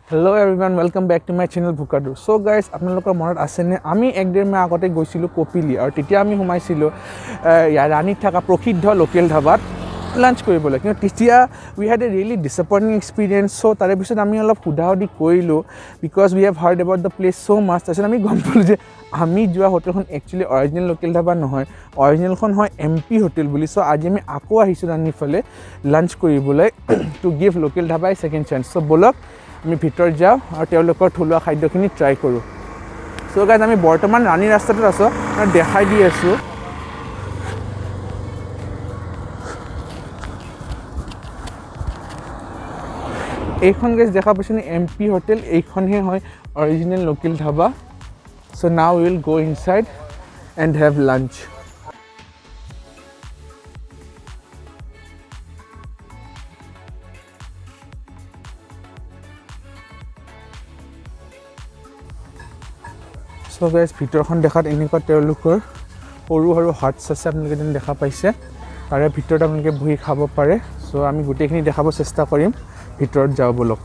Hello everyone, welcome back to my channel Bukadu. So guys, আপোনালোকৰ মনত আছে নে আমি এক ডেৰ মাহ আগতে গৈছিলো কপিলি আৰু তেতিয়া আমি সোমাইছিলো ৰাণীত থকা প্ৰসিদ্ধ লোকেল ধাবাত লাঞ্চ কৰিবলৈ কিন্তু তেতিয়া we had a really disappointing experience so তাৰে পিছত আমি অলপ হুদাহুদি কৰিলো because we have heard about the place so much তাৰপিছত আমি গম পালো যে আমি যোৱা হোটেলখন একচুৱেলি অৰিজিনেল লোকেল ধাবা নহয় অৰিজিনেলখন হয় এমপি হোটেল বুলি সো আজি আমি আকৌ আহিছো ৰাণীৰ ফালে লাঞ্চ কৰিবলৈ টু গিভ লোকেল ধাবাই সেকেন্ড চান্স সো বলক আমি ভিতৰ যাও আৰু তেওঁলোকৰ থলুৱা খাদ্যখিনি ট্ৰাই কৰো সো গাইজ আমি বৰ্তমান ৰাণী ৰাস্তাটোত আছো আৰু দেখাই দি আছো এইখন গাইজ দেখা পাইছেনে এমপি হোটেল এইখনহে হয় original local dhaba so now will go inside and have lunch so guys ভিতৰখন দেখাত এনেকুৱা তেওঁলোকৰ সৰু সৰু হাটছ আছে আপোনালোকে যেন দেখা পাইছে তাৰে ভিতৰত আপোনালোকে বহি খাব পাৰে সো আমি গোটেইখিনি দেখাব চেষ্টা কৰিম ভিতৰত যাও বলক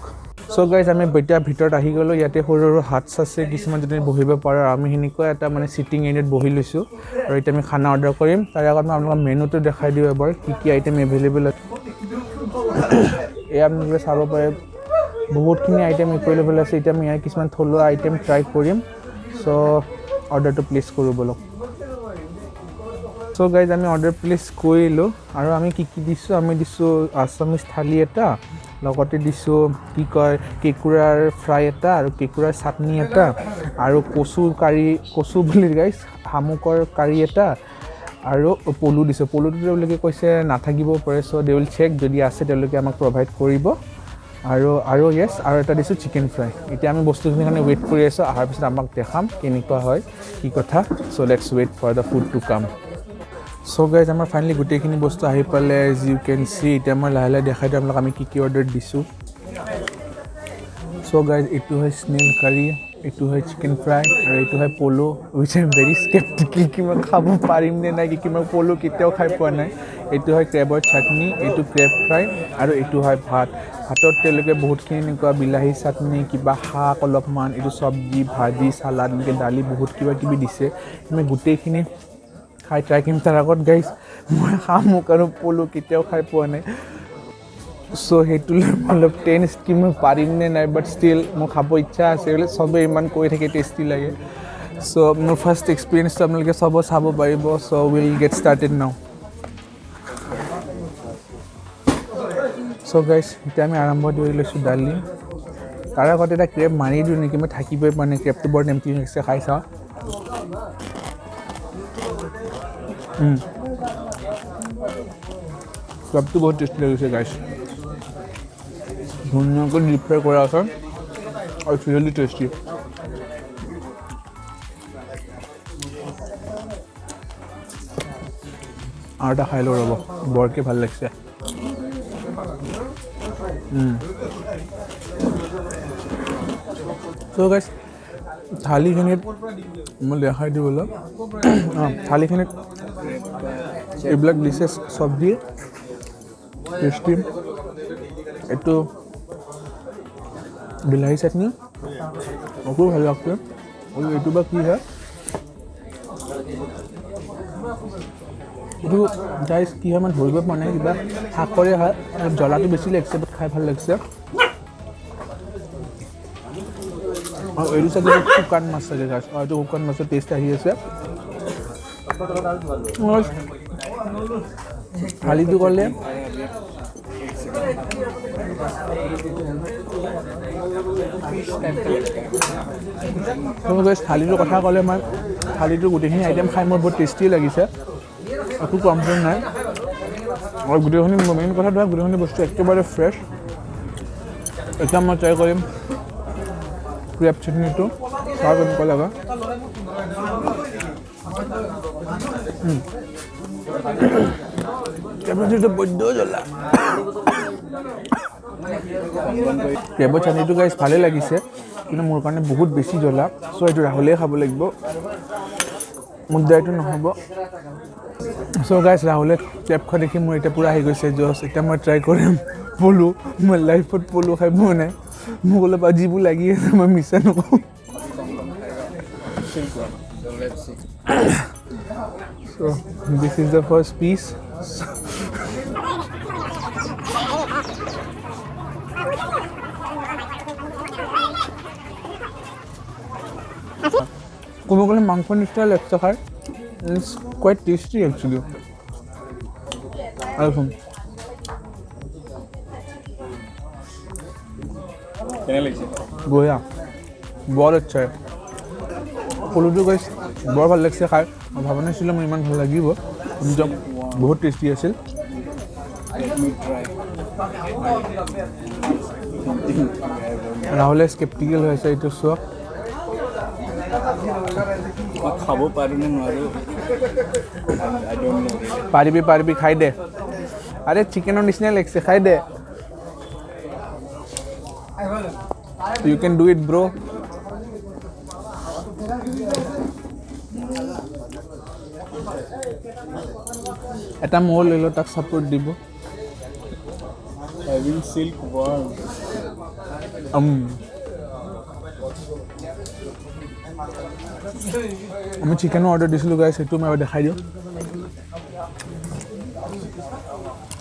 সো গাইজ আমি বৈটা ভিতৰত আহি গলো ইয়াতে সৰু সৰু হাটছ আছে কিছুমান যদি বহিব পাৰে আমি হেনেকুৱা এটা মানে সিটিং এৰিয়াত বহি লৈছো আৰু এতিয়া আমি খানা অৰ্ডাৰ কৰিম তাৰ আগত মই আপোনালোকক মেনুটো দেখাই দিও এবাৰ কি আইটেম এভেইলেবল আছে এই আপোনালোকে চাব পাৰে বহুতখিনি আইটেম এভেইলেবল আছে এতিয়া আমি কিছুমান থলুৱা আইটেম ট্ৰাই কৰিম সো অৰ্ডাৰটো প্লেস কৰো বলক সো গাইজ আমি অৰ্ডাৰ প্লেস কৰিলো আৰু আমি কি দিছো আমি দিছো আসামিজ থালি এটা লগতে দিছো কি কয় কেকুৰাৰ ফ্ৰাই এটা আৰু কেকুৰাৰ চাটনি এটা আৰু কচু বুলি গাইজ হামুকৰ কাৰি এটা আৰু পলু দিছো পলুটো তেওঁলোকে কৈছে নাথাকিব পাৰে সো দে উইল চেক যদি আছে তেওঁলোকে আমাক প্ৰভাইড কৰিব আৰু ইয়েস আৰু এটা দিছো চিকেন ফ্ৰাই এতিয়া আমি বস্তুখিনি কাৰণে ওয়েট কৰি আছো আহাৰ পিছত আমাক দেখাম কেনেকুৱা হয় কি কথা so let's wait for the food to come so guys আমাৰ ফাইনালি গোটেইখিনি বস্তু আহি পালে এজ ইউ কেন সি এতিয়া মই লাহে লাহে দেখাই দিম আপোনাক আমি কি অৰ্ডাৰ দিছো সো গাইজ এইটো হয় স্নেল কাৰি এইটো হয় চিকেন ফ্ৰাই আৰু এইটো হয় পলো উইচ আই এম ভেৰি স্কেপটিকেল কি মই খাব পাৰিম নে নাই কি মই পলো কেতিয়াও খাই পোৱা নাই এইটো হয় ক্ৰেবৰ চাটনি এইটো ক্ৰেব ফ্ৰাই আৰু এইটো হয় ভাতত তেওঁলোকে বহুতখিনি এনেকুৱা বিলাহী চাটনি কিবা শাক অলপমান এইটো চব্জি ভাজি সালাড এনেকৈ দালি বহুত কিবা দিছে আমি গোটেইখিনি খাই ট্ৰাই কৰিম তাৰ আগত গাইজ মই শামুক আৰু পলু কেতিয়াও খাই পোৱা নাই সো সেইটোলৈ অলপ টেষ্ট কি মই পাৰিম নে নাই বাট ষ্টিল মোৰ খাব ইচ্ছা আছে বোলে চবে ইমান কৈ থাকে টেষ্টি লাগে সো মোৰ ফাৰ্ষ্ট এক্সপিৰিয়েঞ্চটো আপোনালোকে চব চাব পাৰিব সো উইল গেট ষ্টাৰ্টেড নাও সো গাইজ এতিয়া আমি আৰম্ভ কৰি লৈছোঁ দালি তাৰ আগতে এটা ক্ৰেব মাৰি দিওঁ নেকি মই থাকিবই পৰা নাই ক্ৰেবটো বৰ টেম্পটিং হৈছে খাই চাওঁ ক্ৰেবটো বহুত টেষ্টি লাগিছে গাইজ ধুনীয়াকৈ ডিপ ফ্ৰাই কৰা আছে আৰু ৰিয়েলি টেষ্টি আৰু এটা খাই লওঁ ৰ'ব বৰকৈ ভাল লাগিছে সো গাইজ থালিখিনিত মই দেখাই দিওঁ অলপ থালিখিনিত এইবিলাক দিছে চব্জি টেষ্টি এইটো বিলাহী চাটনি মোকো ভাল লাগছে আৰু এইটো বা কি হয় এইটো গাইজ কি হয় মানে ধৰিব পৰা নাই কিবা শাকৰে হয় জ্বলাটো বেছি লাগিছে বাট খাই ভাল লাগিছে আৰু এইটো চাগে শুকান মাছ চাগে গাইজ এইটো শুকান মাছৰ টেষ্ট আহি আছে থালিটো ক'লে থালিটোৰ কথা ক'লে মই থালিটোৰ গোটেইখিনি আইটেম খাই মোৰ বহুত টেষ্টি লাগিছে একো কমপ্লেইন নাই আৰু গোটেইখিনি মেইন কথাটো হয় গোটেইখিনি বস্তু একেবাৰে ফ্ৰেছ এতিয়া মই ট্ৰাই কৰিম ক্ৰেব চাটনিটো চাওঁ কেনেকুৱা লাগে ক্ৰেবটো বৈদ্য জ্বলা ক্ৰেবৰ চাটনিটো গাইজ ভালেই লাগিছে কিন্তু মোৰ কাৰণে বহুত বেছি জ্বলা চ' এইটো ৰাহুলেই খাব লাগিব মোৰ দ্বাৰাইটো নহ'ব So guys, Rahule টেপ খোৱা দেখি মোৰ এতিয়া পুৰা আহি গৈছে জছ। এতিয়া মই ট্ৰাই কৰিম পলু। মই লাইফত পলু খাই পোৱা নাই। মোক অলপ আজীবো লাগি আছে, মই মিছা নকওঁ। So this is the first piece. ক'ব গ'লে মাংস নিচিনা লাগিছে খাই। It's quite tasty actually. Alfum. কেনে লাগিছে? বঢ়িয়া, বৰ আচ্ছা। পলুটো গাইছ বৰ ভাল লাগিছে খাই। মই ভাবা নাছিলোঁ মোৰ ইমান ভাল লাগিব, কিন্তু বহুত টেষ্টি আছিল। ৰাহুলে স্কেপ্টিকেল হৈ আছে এইটো চোৱা। খাব পাৰোঁ নে নোৱাৰোঁ? পাৰিবি খাই দে। আৰে চিকেনৰ নিচিনাই লাগিছে, খাই দে। You can do it bro. এটা মৌ লৈ ল, তাক ছাপোৰ্ট দিব। Having silk worm. আমি চিকেনো অৰ্ডাৰ দিছিলোঁ গাইছ, সেইটো মই দেখাই দিওঁ।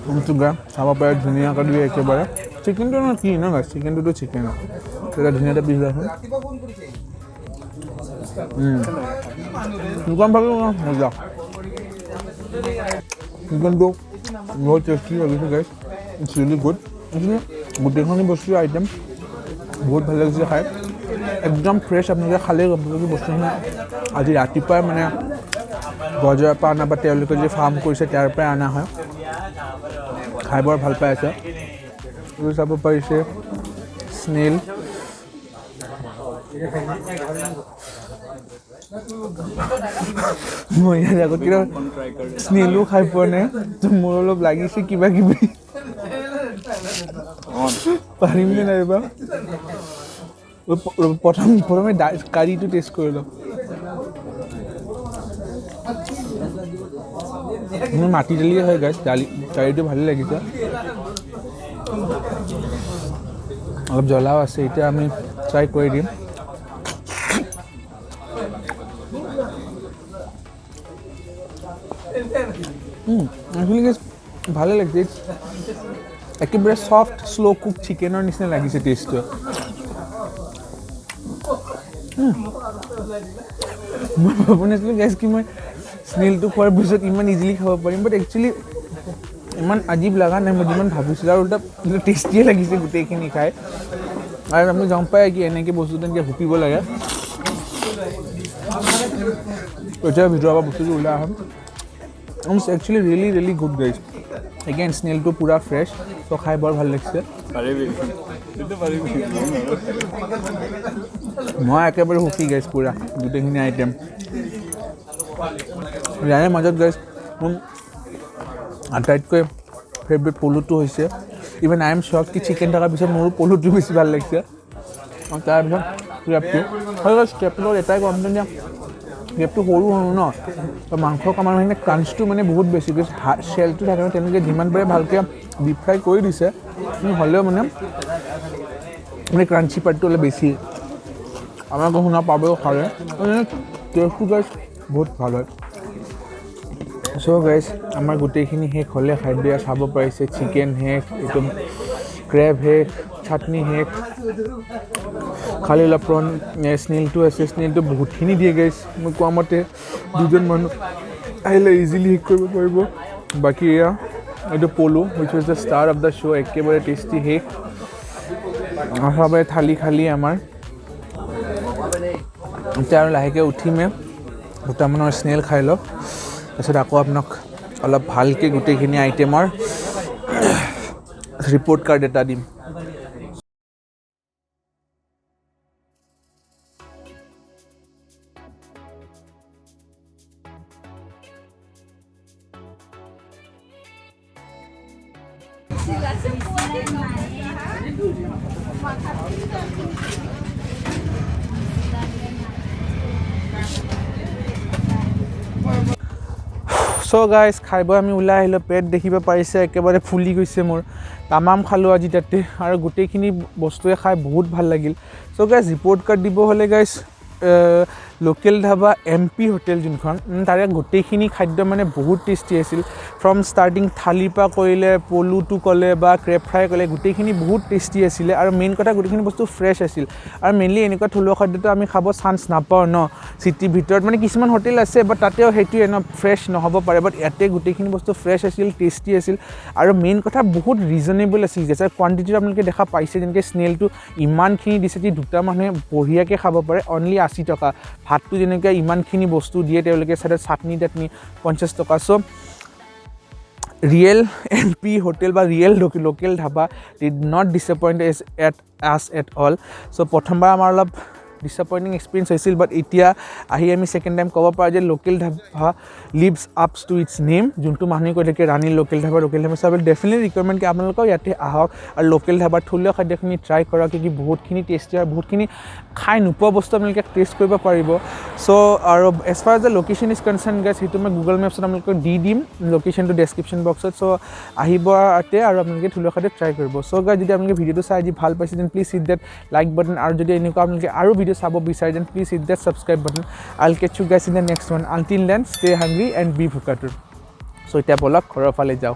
আমটো গা চাব পাৰে ধুনীয়াকৈ দিয়ে একেবাৰে। চিকেনটো ন কি ন গাইছ, চিকেনটোতো চিকেন। এটা ধুনীয়া এটা পিছ দেখোন। দোকান ভাবি মজা। চিকেনটো বহুত টেষ্টি লাগিছে গাইছ। It's really good. গোটেইখিনি বস্তুৰ আইটেম বহুত ভাল লাগিছে খাই। একদম ফ্ৰেছ, আপোনালোকে খালেই গম পাব কি বস্তুখিনি আজি ৰাতিপুৱাই মানে বজাৰৰ পৰা অনা বা তেওঁলোকে যে ফাৰ্ম কৰিছে তাৰ পৰাই অনা হয়। খাই বৰ ভাল পাই আছে। এইটো চাব পাৰিছে স্নেল। মই ইয়াত আগত কিবা স্নেলো খাই পোৱা নাই, তো মোৰ অলপ লাগিছে কিবা কিবি। পাৰিম নে নাইবা? প্ৰথমে কাৰীটো টেষ্ট কৰি লওঁ। মোৰ মাটি দালিয়ে হয় গাইছ, কাৰীটো ভালেই লাগিছে। অলপ জ্বলাও আছে, এতিয়া আমি ট্ৰাই কৰি দিম। একচুৱেলি গাইছ ভালে লাগিছে। একেবাৰে ছফ্ট শ্ল' কুক চিকেনৰ নিচিনা লাগিছে টেষ্টটো। মই ভাবো নাছিলোঁ গাইছ কি মই স্নেলটো খোৱাৰ পিছত ইমান ইজিলি খাব পাৰিম, বাট একচুৱেলি ইমান আজীব লগা নাই মই যিমান ভাবিছিলোঁ। আৰু এটা টেষ্টিয়ে লাগিছে গোটেইখিনি খাই। আৰু আমি গম পাই কি এনেকৈ বস্তুটো এনেকৈ হুপিব লাগে। এতিয়া ভিতৰৰ পৰা বস্তুটো ওলাই আহোঁ। ইটছ একচুৱেলি ৰিয়েলি গুড গাইছ। এগেইন স্নেলটো পূৰা ফ্ৰেছ, চ' খাই বৰ ভাল লাগিছে। মই একেবাৰে সুখী গাইছ পূৰা গোটেইখিনি আইটেম। ইয়াৰে মাজত গাইছ মোৰ আটাইতকৈ ফেভৰেট পলুটো হৈছে, ইভেন আই এম শ্বক কি চিকেন থকাৰ পিছত মোৰো পলুটো বেছি ভাল লাগিছে। তাৰপিছত ক্ৰেপটো হয় গাইছ, ক্ৰেপটোৰ এটাই কমপ্লেইন দিয়া, ক্ৰেপটো সৰু ন, মাংস কামাৰ মানে ক্ৰাঞ্চটো মানে বহুত বেছি গৈছে। শ্বেলটো থাকে ন, তেনেকৈ যিমান পাৰে ভালকৈ ডিপ ফ্ৰাই কৰি দিছে, কিন্তু হ'লেও মানে ক্ৰাঞ্চি পাৰ্টটো অলপ বেছি। আমাৰ শুনা পাবও খালে টেষ্টটো গাইছ বহুত ভাল হয়। চ' গাইছ আমাৰ গোটেইখিনি শেষ হ'লে খাদ্য চাব পাৰিছে। চিকেন শেষ, একদম ক্ৰেব শেষ, চাটনি শেষ, খালি অলপ প্ৰন স্নেলটো আছে। স্নেলটো বহুতখিনি দিয়ে গাইছ। মই কোৱা মতে দুজন মানুহ আহিলে ইজিলি শেষ কৰিব পাৰিব। বাকী এয়া এইটো পলু which was the star of the show', একেবাৰে টেষ্টি শেষ। সবাই থালি খালি আমাৰ এতিয়া আৰু লাহেকৈ উঠিমে, দুটামানৰ স্নেল খাই লওক, তাৰপিছত আকৌ আপোনাক অলপ ভালকৈ গোটেইখিনি আইটেমৰ ৰিপৰ্ট কাৰ্ড এটা দিম। চ' চ' গাইজ খাই বৈ আমি ওলাই আহিলোঁ পেট দেখিব পাৰিছে একেবাৰে ফুলি গৈছে মোৰ তামাম খালোঁ আজি তাতে আৰু গোটেইখিনি বস্তুৱে খাই বহুত ভাল লাগিল চ' গাইজ ৰিপৰ্ট কাৰ্ড দিব হ'লে guys local dhaba MP hotel যোনখন তাৰে গোটেইখিনি খাদ্য মানে বহুত টেষ্টি আছিল ফ্ৰম ষ্টাৰ্টিং থালিৰ পৰা কৰিলে পলুটো ক'লে বা ক্ৰেপ ফ্ৰাই ক'লে গোটেইখিনি বহুত টেষ্টি আছিলে আৰু মেইন কথা গোটেইখিনি বস্তু ফ্ৰেছ আছিল আৰু মেইনলি এনেকুৱা থলুৱা খাদ্যটো আমি খাব চান্স নাপাওঁ ন চিটিৰ ভিতৰত মানে কিছুমান হোটেল আছে বাট তাতেও সেইটোৱে ন ফ্ৰেছ নহ'ব পাৰে বাট ইয়াতে গোটেইখিনি বস্তু ফ্ৰেছ আছিল টেষ্টি আছিল আৰু মেইন কথা বহুত ৰিজনেবল আছিল যে কোৱান্টিটিটো আপোনালোকে দেখা পাইছে যেনেকৈ স্নেলটো ইমানখিনি দিছে যে দুটা মানুহে বঢ়িয়াকৈ খাব পাৰে অনলি 80 টকা ভাতটো যেনেকৈ ইমানখিনি বস্তু দিয়ে তেওঁলোকে চাইডত চাটনি টাটনি 50 টকা চ' ৰিয়েল MP হোটেল বা real local dhaba did not disappoint us at all so' প্ৰথমবাৰ আমাৰ অলপ ডিসএপইণ্টিং এক্সপিৰিয়েঞ্চ হৈছিল বাট এতিয়া আহি আমি সেকেন্ড টাইম ক'ব পাৰোঁ যে local dhaba lives up to its name যোনটো মানুহে কৈ থাকে ৰাণীৰ লোকেল ধাবা চাবলৈ ডেফিনেটলি ৰিকমেণ্ড কি আপোনালোকেও ইয়াতে আহক আৰু লোকেল ধাবাৰ থলুৱা খাদ্যখিনি ট্ৰাই কৰক কি বহুতখিনি টেষ্টি আৰু বহুতখিনি খাই নোপোৱা বস্তু আপোনালোকে টেষ্ট কৰিব পাৰিব চ' আৰু as far as the location is concerned guys সেইটো মই গুগল মেপছত আপোনালোকক দি দিম লোকেশ্যনটো ডেছক্ৰিপশ্যন বক্সত চ' আহিব ইয়াতে আৰু আপোনালোকে থলুৱা খাদ্য ট্ৰাই কৰিব চ' গাইজ যদি আপোনালোকে ভিডিঅ'টো চাই আজি ভাল পাইছে then please hit that like button আৰু যদি এনেকুৱা আপোনালোকে আৰু ভিডিঅ' চাব বিচাৰে then please hit that subscribe button I'll catch you guys in the next one until then stay hungry and be Bhokatur so' এতিয়া ব'লক ঘৰৰ ফালে যাওঁ